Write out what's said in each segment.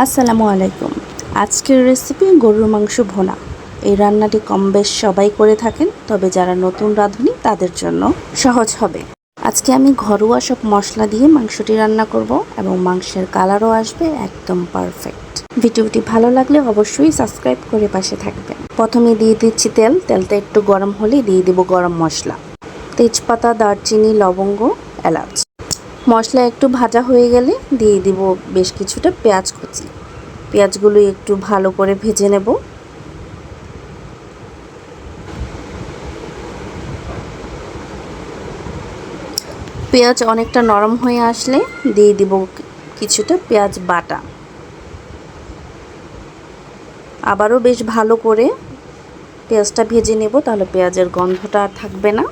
আসসালামু আলাইকুম। আজকের রেসিপি গরুর মাংস ভুনা। এই রান্নাটি কম বেশ সবাই করে থাকেন, তবে যারা নতুন রাঁধুনি তাদের জন্য সহজ হবে। আজকে আমি ঘরোয়া সব মশলা দিয়ে মাংসটি রান্না করব এবং মাংসের কালারও আসবে একদম পারফেক্ট। ভিডিওটি ভালো লাগলে অবশ্যই সাবস্ক্রাইব করে পাশে থাকবেন। প্রথমে দিয়ে দিচ্ছি তেল। তেলটা একটু গরম হলে দিয়ে দেব গরম মশলা, তেজপাতা, দারচিনি, লবঙ্গ, এলাচ। মশলা একটু ভাজা হয়ে গেলে দিয়ে দিব বেশ কিছুটা পেঁয়াজ কুচি। পেঁয়াজগুলো একটু ভালো করে ভেজে নেব। পেঁয়াজ অনেকটা নরম হয়ে আসলে দিয়ে দিব কিছুটা পেঁয়াজ বাটা। আবারও বেশ ভালো করে পেঁয়াজটা ভেজে নেব, তাহলে পেঁয়াজের গন্ধটা আর থাকবে না।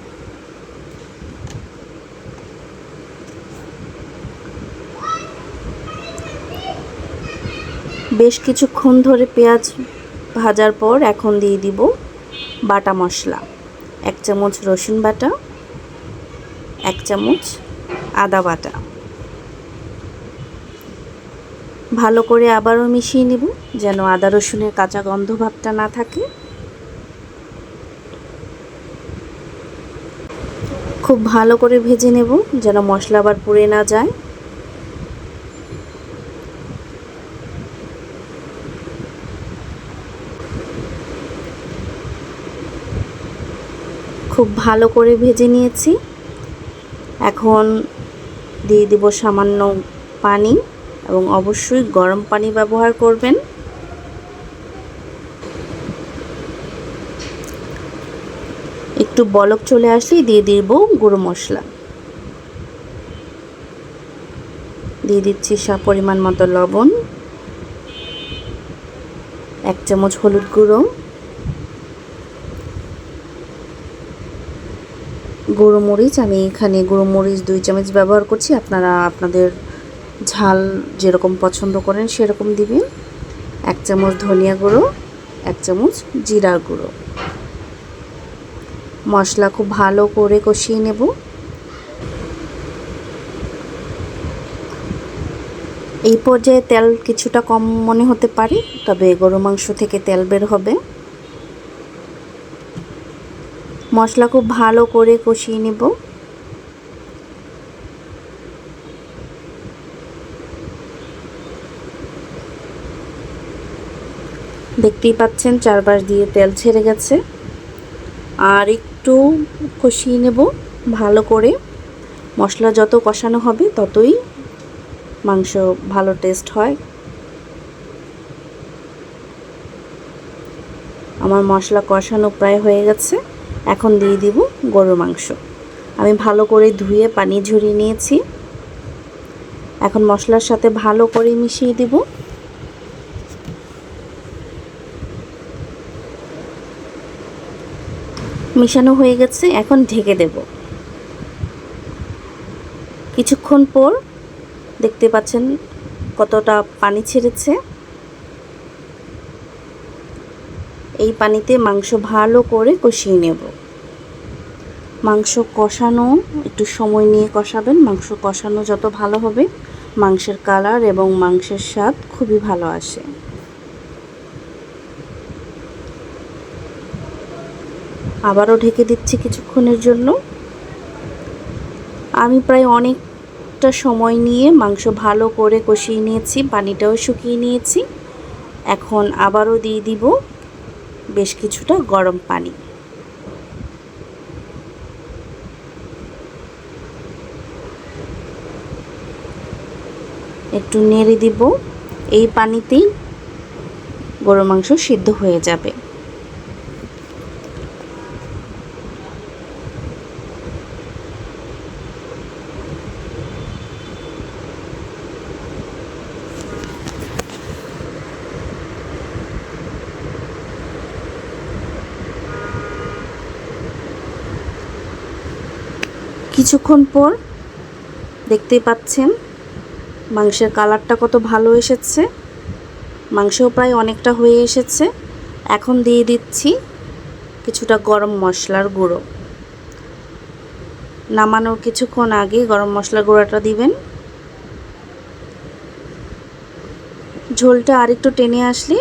বেশ কিছুক্ষণ ধরে পেঁয়াজ ভাজার পর এখন দিয়ে দিব বাটা মশলা। 1 চামচ রসুন বাটা, 1 চামচ আদা বাটা। ভালো করে আবারও মিশিয়ে নেব যেন আদা রসুনের কাঁচা গন্ধ ভাবটা না থাকে। খুব ভালো করে ভেজে নেব যেন মশলা আবার পুড়ে না যায়। খুব ভালো করে ভেজে নিয়েছি। এখন দিয়ে দেব সামান্য পানি এবং অবশ্যই গরম পানি ব্যবহার করবেন। একটু বলক চলে আসলেই দিয়ে দেব গুঁড়ো মশলা। দিয়ে দিচ্ছি পরিমাণ মতো লবণ, 1 চামচ হলুদ গুঁড়ো, গুঁড়ো মরিচ। আমি এখানে গুঁড়ো মরিচ 2 চামচ ব্যবহার করছি। আপনারা আপনাদের ঝাল যেরকম পছন্দ করেন সেরকম দিবেন। 1 চামচ ধনিয়া গুঁড়ো, 1 চামচ জিরার গুঁড়ো। মশলা খুব ভালো করে কষিয়ে নেব। এই পর্যায়ে তেল কিছুটা কম মনে হতে পারে, তবে গরু মাংস থেকে তেল বের হবে। মশলা খুব ভালো করে কষিয়ে নেব। দেখতেই পাচ্ছেন চারপাশ দিয়ে তেল ছেড়ে গেছে। আর একটু কষিয়ে নেব ভালো করে। মশলা যত কষানো হবে ততই মাংস ভালো টেস্ট হয়। আমার মশলা কষানো প্রায় হয়ে গেছে। এখন দিয়ে দিব গরুর মাংস। আমি ভালো করে ধুয়ে পানি ঝরিয়ে নিয়েছি। এখন মশলার সাথে ভালো করে মিশিয়ে দেব। মিশানো হয়ে গেছে, এখন ঢেকে দেব। কিছুক্ষণ পর দেখতে পাচ্ছেন কতটা পানি ছেড়েছে। এই পানিতে মাংস ভালো করে কষিয়ে নেব। মাংস কষানো একটু সময় নিয়ে কষাবেন। মাংস কষানো যত ভালো হবে মাংসের কালার এবং মাংসের স্বাদ খুবই ভালো আসে। আবারও ঢেকে দিচ্ছি কিছুক্ষণের জন্য। আমি প্রায় অনেকটা সময় নিয়ে মাংস ভালো করে কষিয়ে নিয়েছি, পানিটাও শুকিয়ে নিয়েছি। এখন আবারও দিয়ে দিব বেশ কিছুটা গরম পানি। একটু নেড়ে দিব। এই পানিতেই গরুর মাংস সিদ্ধ হয়ে যাবে। কিছুক্ষণ পর দেখতেই পাচ্ছেন মাংসের কালারটা কত ভালো এসেছে। মাংসও প্রায় অনেকটা হয়ে এসেছে। এখন দিয়ে দিচ্ছি কিছুটা গরম মশলার গুঁড়ো। নামানোর কিছুক্ষণ আগে গরম মশলার গুঁড়োটা দিবেন। ঝোলটা আরেকটু টেনে আসলে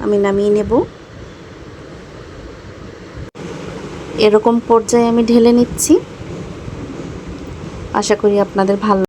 আমি নামিয়ে নেব। এরকম পর্যায়ে আমি ঢেলে নিচ্ছি। আশা করি আপনাদের ভালো